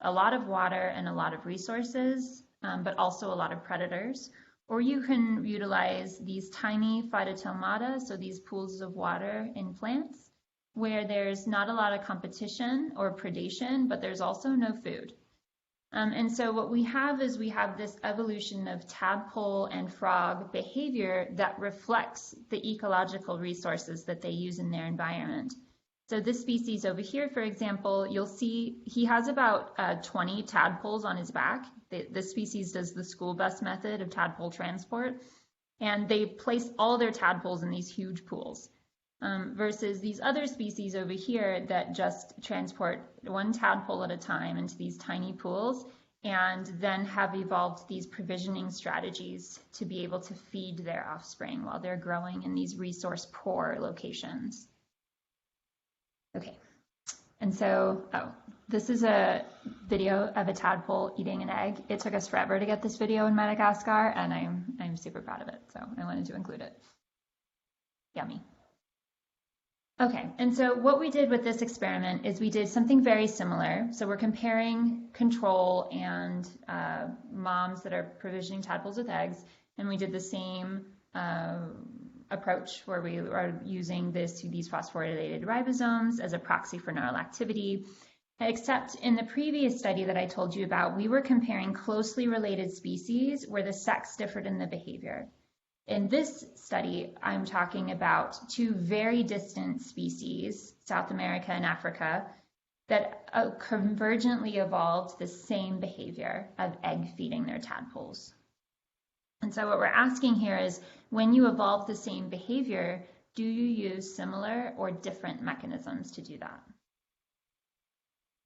a lot of water and a lot of resources, but also a lot of predators. Or you can utilize these tiny phytotomata, so these pools of water in plants, where there's not a lot of competition or predation, but there's also no food. And so what we have is we have this evolution of tadpole and frog behavior that reflects the ecological resources that they use in their environment. So this species over here, for example, you'll see he has about 20 tadpoles on his back. This species does the school bus method of tadpole transport, and they place all their tadpoles in these huge pools. Versus these other species over here that just transport one tadpole at a time into these tiny pools and then have evolved these provisioning strategies to be able to feed their offspring while they're growing in these resource poor locations. Okay, and so, this is a video of a tadpole eating an egg. It took us forever to get this video in Madagascar, and I'm super proud of it, so I wanted to include it. Yummy. Okay, and so what we did with this experiment is we did something very similar. So we're comparing control and moms that are provisioning tadpoles with eggs, and we did the same approach where we are using these phosphorylated ribosomes as a proxy for neural activity. Except in the previous study that I told you about, we were comparing closely related species where the sex differed in the behavior. In this study, I'm talking about two very distant species, South America and Africa, that convergently evolved the same behavior of egg feeding their tadpoles. And so what we're asking here is, when you evolve the same behavior, do you use similar or different mechanisms to do that?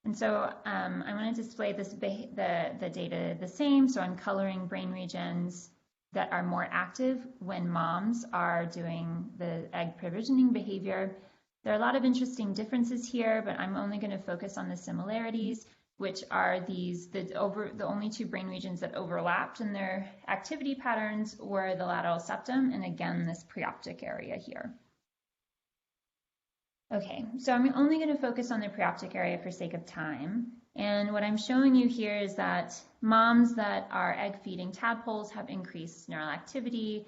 And so I'm going to display the data the same. So I'm coloring brain regions that are more active when moms are doing the egg provisioning behavior. There are a lot of interesting differences here, but I'm only going to focus on the similarities, which are the only two brain regions that overlapped in their activity patterns were the lateral septum and, again, this preoptic area here. Okay, so I'm only going to focus on the preoptic area for sake of time. And what I'm showing you here is that moms that are egg feeding tadpoles have increased neural activity.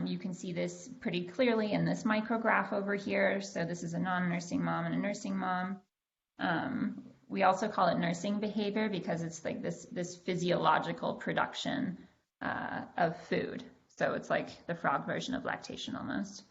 You can see this pretty clearly in this micrograph over here. So this is a non-nursing mom and a nursing mom. We also call it nursing behavior because it's like this physiological production of food. So it's like the frog version of lactation almost.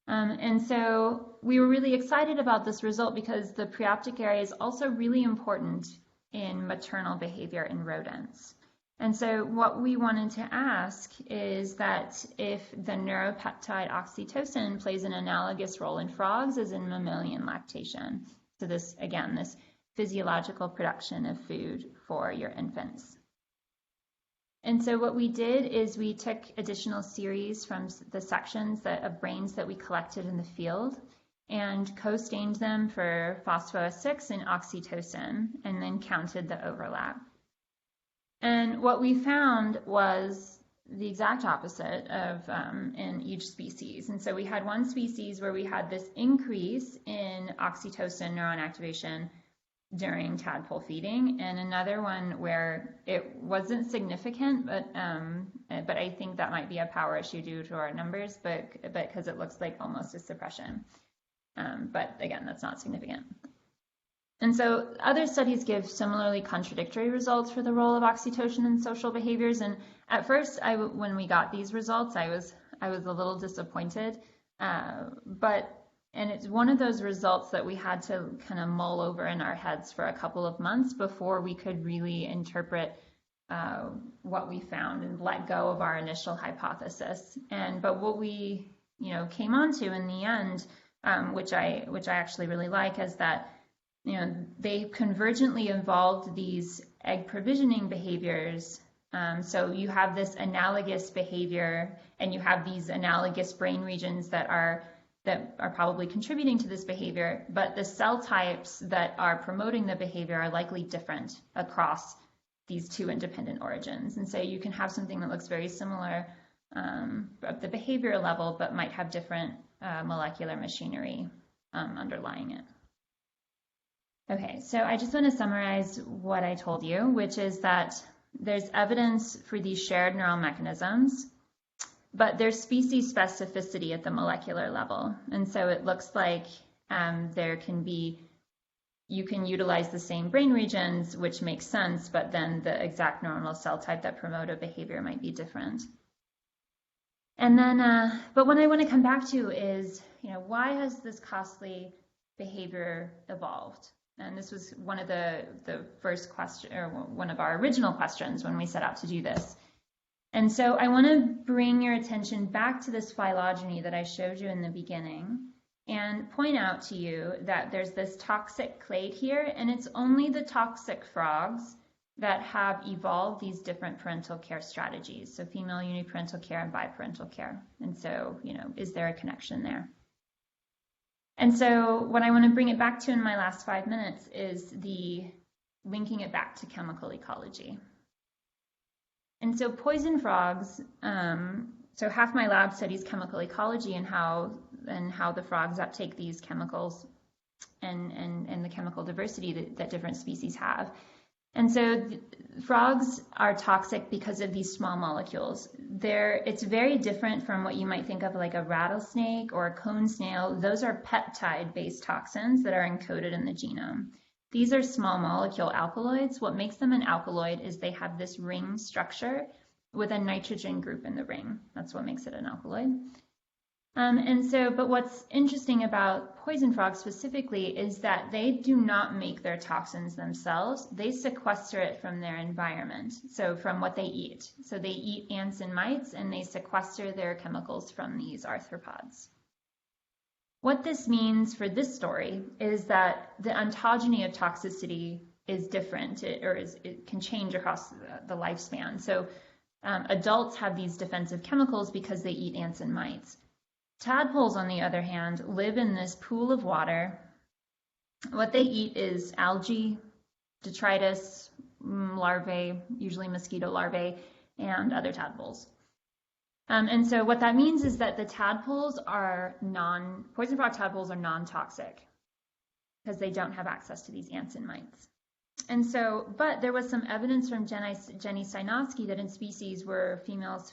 And so we were really excited about this result because the preoptic area is also really important in maternal behavior in rodents. And so what we wanted to ask is that if the neuropeptide oxytocin plays an analogous role in frogs as in mammalian lactation. So this, again, this physiological production of food for your infants. And so what we did is we took additional series from the sections of brains that we collected in the field and co-stained them for phospho-S6 and oxytocin, and then counted the overlap. And what we found was the exact opposite of in each species. And so we had one species where we had this increase in oxytocin neuron activation during tadpole feeding, and another one where it wasn't significant, but I think that might be a power issue due to our numbers, but because it looks like almost a suppression. But again, that's not significant. And so other studies give similarly contradictory results for the role of oxytocin in social behaviors. And at first, when we got these results, I was a little disappointed, and it's one of those results that we had to kind of mull over in our heads for a couple of months before we could really interpret what we found and let go of our initial hypothesis. But what we came onto in the end, which I actually really like, is that they convergently involved these egg provisioning behaviors. So you have this analogous behavior, and you have these analogous brain regions that are probably contributing to this behavior, but the cell types that are promoting the behavior are likely different across these two independent origins. And so you can have something that looks very similar at the behavior level, but might have different molecular machinery underlying it. Okay, so I just want to summarize what I told you, which is that there's evidence for these shared neural mechanisms, but there's species specificity at the molecular level. And so it looks like you can utilize the same brain regions, which makes sense, but then the exact neuronal cell type that promote a behavior might be different. And then, but what I want to come back to is, why has this costly behavior evolved? And this was one of the first question, or one of our original questions when we set out to do this. And so I want to bring your attention back to this phylogeny that I showed you in the beginning and point out to you that there's this toxic clade here, and it's only the toxic frogs that have evolved these different parental care strategies. So female uniparental care and biparental care. And so, is there a connection there? And so what I want to bring it back to in my last 5 minutes is linking it back to chemical ecology. And so poison frogs, so half my lab studies chemical ecology and how the frogs uptake these chemicals and the chemical diversity that different species have. And so frogs are toxic because of these small molecules. It's very different from what you might think of like a rattlesnake or a cone snail. Those are peptide-based toxins that are encoded in the genome. These are small molecule alkaloids. What makes them an alkaloid is they have this ring structure with a nitrogen group in the ring. That's what makes it an alkaloid. But what's interesting about poison frogs specifically is that they do not make their toxins themselves. They sequester it from their environment, so from what they eat. So they eat ants and mites, and they sequester their chemicals from these arthropods. What this means for this story is that the ontogeny of toxicity is different, it can change across the lifespan. So adults have these defensive chemicals because they eat ants and mites. Tadpoles, on the other hand, live in this pool of water. What they eat is algae, detritus, larvae, usually mosquito larvae, and other tadpoles. And so what that means is that the poison frog tadpoles are non-toxic because they don't have access to these ants and mites. And so, but there was some evidence from Jenny Steinovsky that in species where females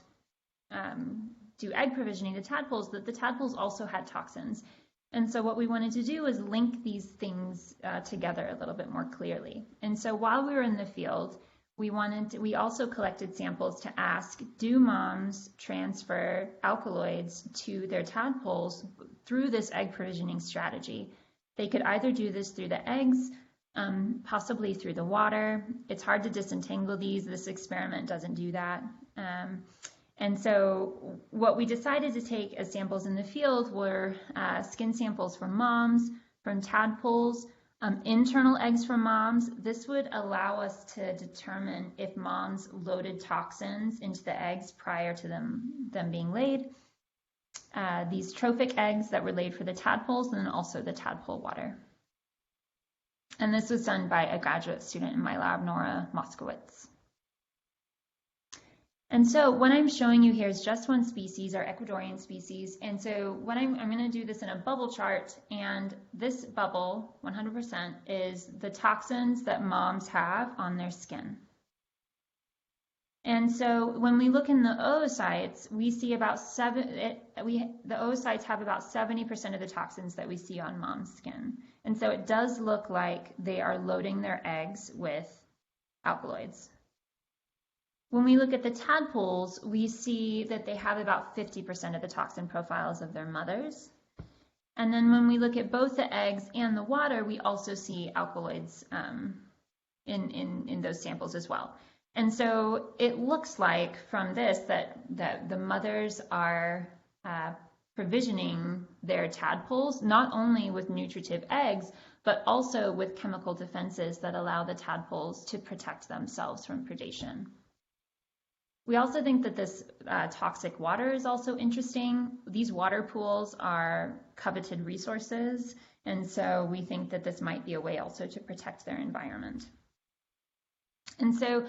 do egg provisioning to tadpoles, that the tadpoles also had toxins. And so what we wanted to do was link these things together a little bit more clearly. And so while we were in the field, we also collected samples to ask, do moms transfer alkaloids to their tadpoles through this egg provisioning strategy? They could either do this through the eggs, possibly through the water. It's hard to disentangle these. This experiment doesn't do that. And so what we decided to take as samples in the field were skin samples from moms, from tadpoles, internal eggs from moms. This would allow us to determine if moms loaded toxins into the eggs prior to them being laid. These trophic eggs that were laid for the tadpoles, and then also the tadpole water. And this was done by a graduate student in my lab, Nora Moskowitz. And so what I'm showing you here is just one species, our Ecuadorian species. And so what I'm going to do this in a bubble chart, and this bubble, 100%, is the toxins that moms have on their skin. And so when we look in the oocytes, we see about the oocytes have about 70% of the toxins that we see on mom's skin. And so it does look like they are loading their eggs with alkaloids. When we look at the tadpoles, we see that they have about 50% of the toxin profiles of their mothers. And then when we look at both the eggs and the water, we also see alkaloids in those samples as well. And so it looks like from this that the mothers are provisioning their tadpoles not only with nutritive eggs, but also with chemical defenses that allow the tadpoles to protect themselves from predation. We also think that this toxic water is also interesting. These water pools are coveted resources, and so we think that this might be a way also to protect their environment. And so,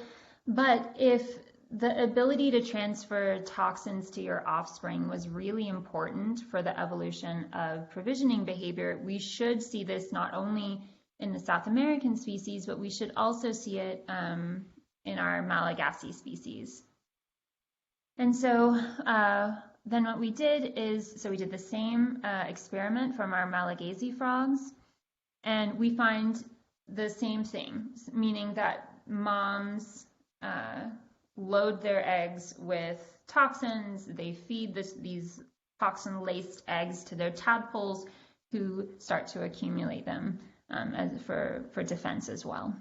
but if the ability to transfer toxins to your offspring was really important for the evolution of provisioning behavior, we should see this not only in the South American species, but we should also see it in our Malagasy species. And so then what we did is, so we did the same experiment from our Malagasy frogs, and we find the same thing, meaning that moms load their eggs with toxins. They feed these toxin-laced eggs to their tadpoles, who start to accumulate them for defense as well.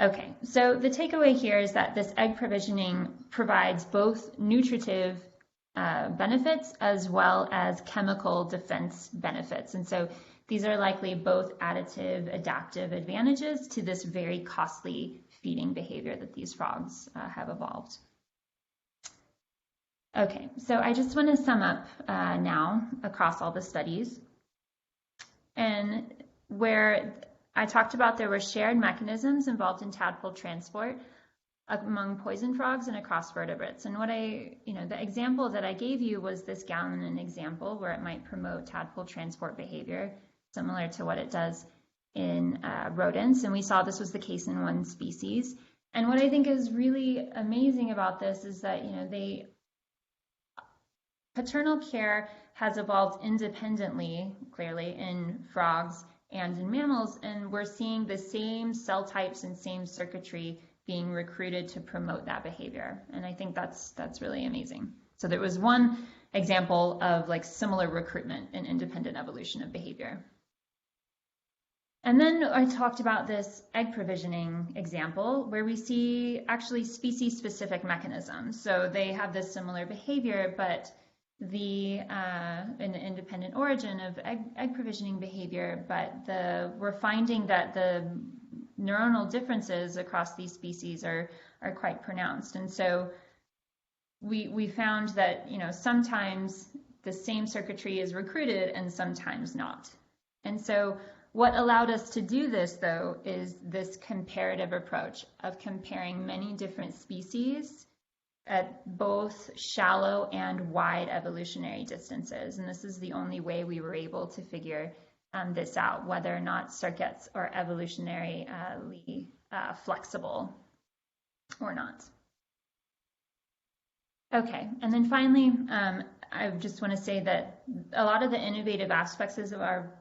Okay, so the takeaway here is that this egg provisioning provides both nutritive benefits as well as chemical defense benefits. And so these are likely both additive, adaptive advantages to this very costly feeding behavior that these frogs have evolved. Okay, so I just want to sum up now across all the studies. And where I talked about there were shared mechanisms involved in tadpole transport among poison frogs and across vertebrates. And what the example that I gave you was this Gallinen example where it might promote tadpole transport behavior, similar to what it does in rodents. And we saw this was the case in one species. And what I think is really amazing about this is that, paternal care has evolved independently, clearly, in frogs and in mammals, and we're seeing the same cell types and same circuitry being recruited to promote that behavior. And I think that's really amazing. So there was one example of similar recruitment in independent evolution of behavior. And then I talked about this egg provisioning example where we see actually species-specific mechanisms. So they have this similar behavior, but in the independent origin of egg provisioning behavior, but we're finding that the neuronal differences across these species are quite pronounced. And so we found that sometimes the same circuitry is recruited and sometimes not. And so what allowed us to do this, though, is this comparative approach of comparing many different species at both shallow and wide evolutionary distances. And this is the only way we were able to figure this out, whether or not circuits are evolutionarily flexible or not. Okay, and then finally, I just want to say that a lot of the innovative aspects of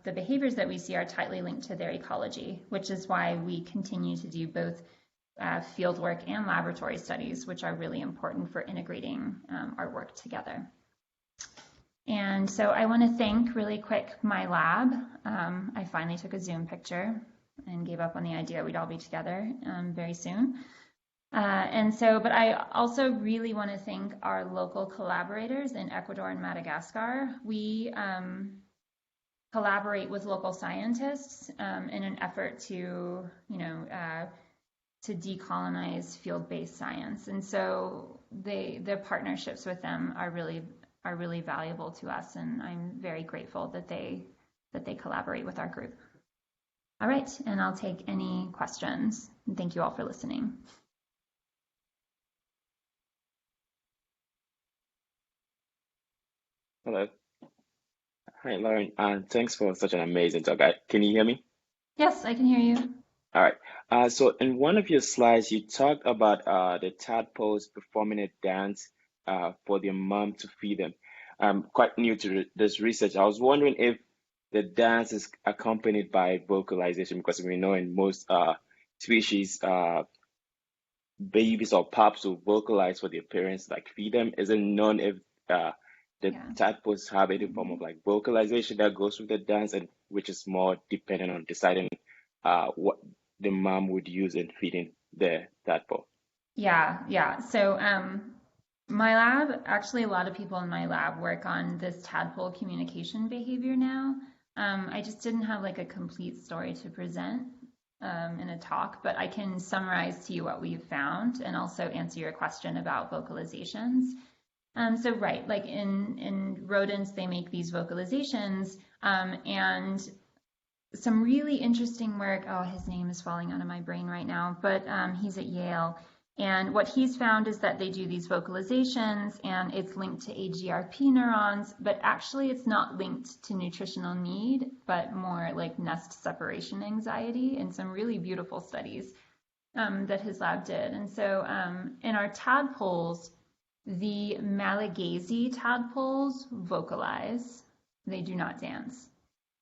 the behaviors that we see are tightly linked to their ecology, which is why we continue to do both field work and laboratory studies, which are really important for integrating our work together. And so I want to thank really quick my lab. I finally took a Zoom picture and gave up on the idea we'd all be together very soon. But I also really want to thank our local collaborators in Ecuador and Madagascar. We collaborate with local scientists in an effort to decolonize field-based science. And so the partnerships with them are really valuable to us, and I'm very grateful that they collaborate with our group. All right, and I'll take any questions. And thank you all for listening. Hello. Hi, Lauren. Thanks for such an amazing talk. Can you hear me? Yes, I can hear you. All right. So in one of your slides, you talked about the tadpoles performing a dance for their mom to feed them. I'm quite new to this research. I was wondering if the dance is accompanied by vocalization, because we know in most species, babies or pups will vocalize for their parents, feed them. Is it known if the tadpoles have any form of vocalization that goes with the dance, and which is more dependent on deciding what the mom would use in feeding the tadpole? Yeah. So my lab, actually a lot of people in my lab work on this tadpole communication behavior now. I just didn't have a complete story to present in a talk, but I can summarize to you what we've found and also answer your question about vocalizations. So right, in rodents, they make these vocalizations, and some really interesting work. Oh, his name is falling out of my brain right now, but he's at Yale. And what he's found is that they do these vocalizations and it's linked to AGRP neurons, but actually it's not linked to nutritional need, but more like nest separation anxiety, and some really beautiful studies that his lab did. And so in our tadpoles, the Malagasy tadpoles vocalize, they do not dance.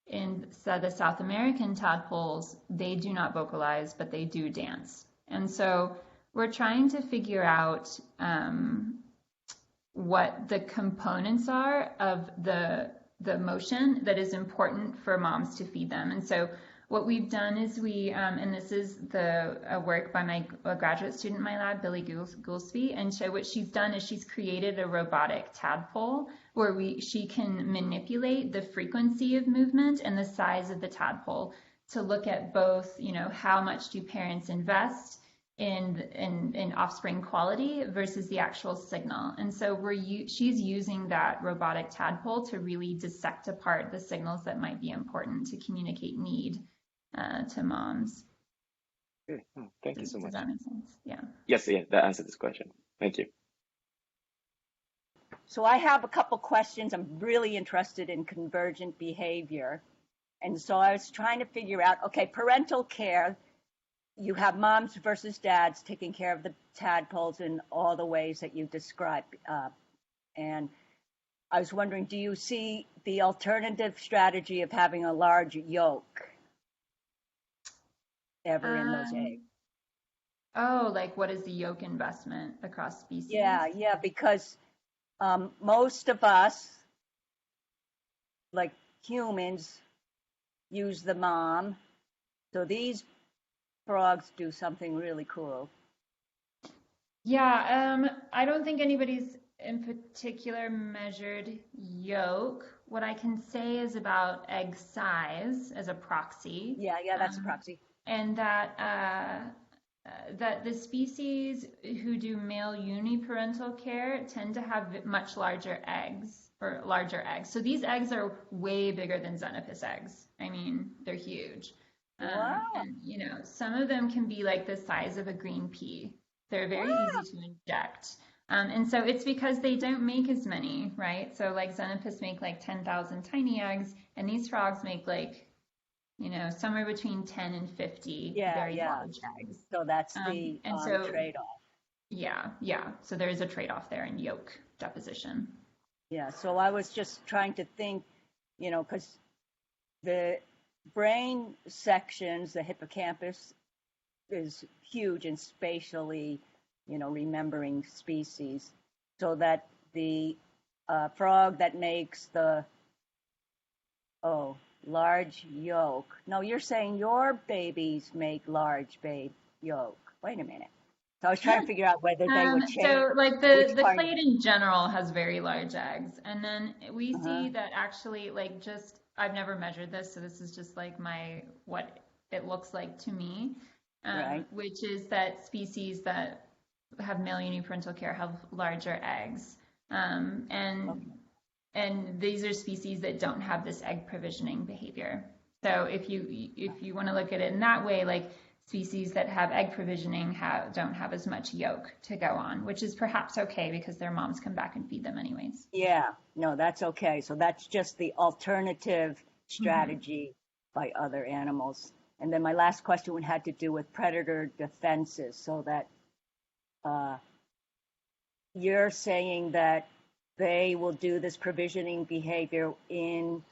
In the South American tadpoles, they do not vocalize, but they do dance. And so we're trying to figure out what the components are of the motion that is important for moms to feed them. And so what we've done is and this is the work by a graduate student in my lab, Billy Goolsby, and so what she's done is she's created a robotic tadpole where she can manipulate the frequency of movement and the size of the tadpole to look at both, how much do parents invest in offspring quality versus the actual signal. And so she's using that robotic tadpole to really dissect apart the signals that might be important to communicate need to moms. Good. Oh, thank you so much. Does that make sense? Yeah. Yes, that answered this question. Thank you. So I have a couple questions. I'm really interested in convergent behavior. And so I was trying to figure out, okay, parental care, you have moms versus dads taking care of the tadpoles in all the ways that you described. And I was wondering, do you see the alternative strategy of having a large yolk ever in those eggs? Oh, like what is the yolk investment across species? Yeah, because most of us, like humans, use the mom. So these frogs do something really cool. Yeah, I don't think anybody's in particular measured yolk. What I can say is about egg size as a proxy. Yeah, that's a proxy. And that the species who do male uniparental care tend to have much larger eggs. So these eggs are way bigger than Xenopus eggs. I mean, they're huge. Wow. And some of them can be like the size of a green pea. They're very easy to inject. And so it's because they don't make as many, right? So like Xenopus make like 10,000 tiny eggs, and these frogs make like, somewhere between 10 and 50 very large eggs. So that's the trade-off. Yeah. So there is a trade-off there in yolk deposition. Yeah, so I was just trying to think, because the brain sections, the hippocampus is huge in spatially, remembering species, so that the frog that makes the large yolk. No, you're saying your babies make large yolk. Wait a minute. So I was trying to figure out whether they would change. So like the clade in general has very large eggs. And then we see that actually I've never measured this, so this is just like what it looks like to me, right. Which is that species that have male uniparental care have larger eggs. And these are species that don't have this egg provisioning behavior. So if you want to look at it in that way, like species that have egg provisioning don't have as much yolk to go on, which is perhaps okay because their moms come back and feed them anyways. Yeah, no, that's okay. So that's just the alternative strategy by other animals. And then my last question had to do with predator defenses, so that you're saying that they will do this provisioning behavior in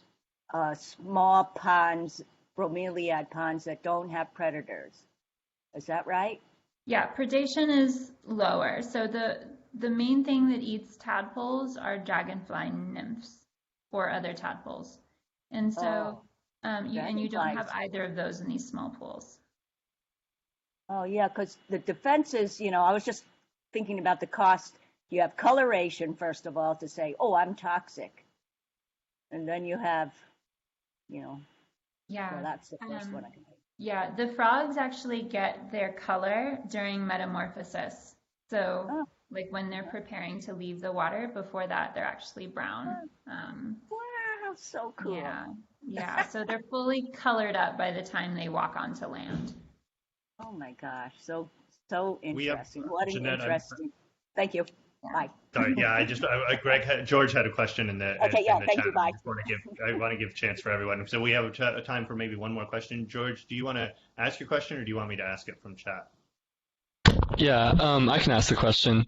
small ponds, bromeliad ponds that don't have predators. Is that right? Yeah, predation is lower. So the main thing that eats tadpoles are dragonfly nymphs or other tadpoles. And so you don't have either of those in these small pools. Oh yeah, because the defenses, I was just thinking about the cost. You have coloration, first of all, to say, I'm toxic. And then you have, well, that's the first one I can think. Yeah, the frogs actually get their color during metamorphosis. So like when they're preparing to leave the water, before that, they're actually brown. Wow, so cool. Yeah. So they're fully colored up by the time they walk onto land. Oh my gosh. So So We have interesting. What an Jeanette. interesting. Thank you. Yeah. Bye. Sorry, yeah, George had a question in the Okay, yeah, thank chat. you. Bye. I want to give a chance for everyone. So we have a time for maybe one more question. George, do you want to ask your question, or do you want me to ask it from chat? Yeah, I can ask the question.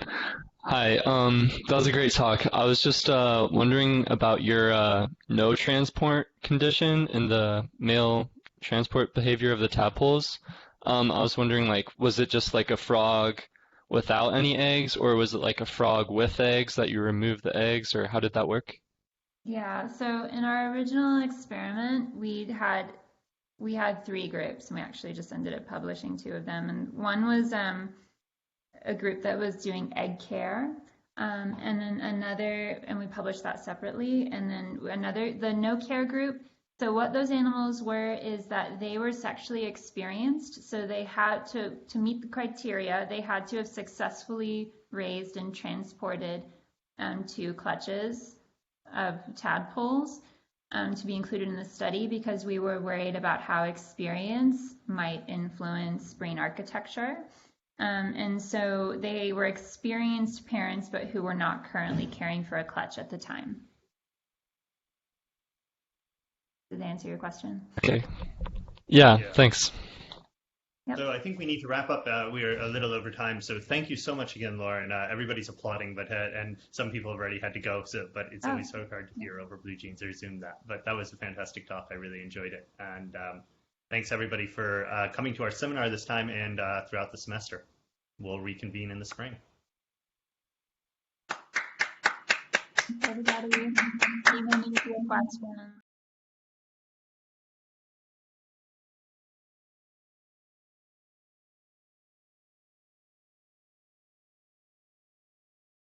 Hi, that was a great talk. I was just wondering about your no transport condition and the male transport behavior of the tadpoles. I was wondering, like, was it just like a frog without any eggs, or was it like a frog with eggs that you removed the eggs, or how did that work? Yeah, so in our original experiment, we had 3 groups, and we actually just ended up publishing 2 of them. And one was a group that was doing egg care, and then another, and we published that separately, and then another, the no care group. So what those animals were is that they were sexually experienced, so they had to meet the criteria, they had to have successfully raised and transported 2 clutches of tadpoles to be included in the study, because we were worried about how experience might influence brain architecture. And so they were experienced parents, but who were not currently caring for a clutch at the time. Did that answer your question? Okay. Yeah, Yeah. thanks. Yep. So I think we need to wrap up. We're a little over time, so thank you so much again, Laura. And everybody's applauding, but and some people have already had to go. So, but it's always so hard to hear over blue jeans or Zoom that. But that was a fantastic talk. I really enjoyed it, and thanks everybody for coming to our seminar this time and throughout the semester. We'll reconvene in the spring. Everybody, email me with your questions.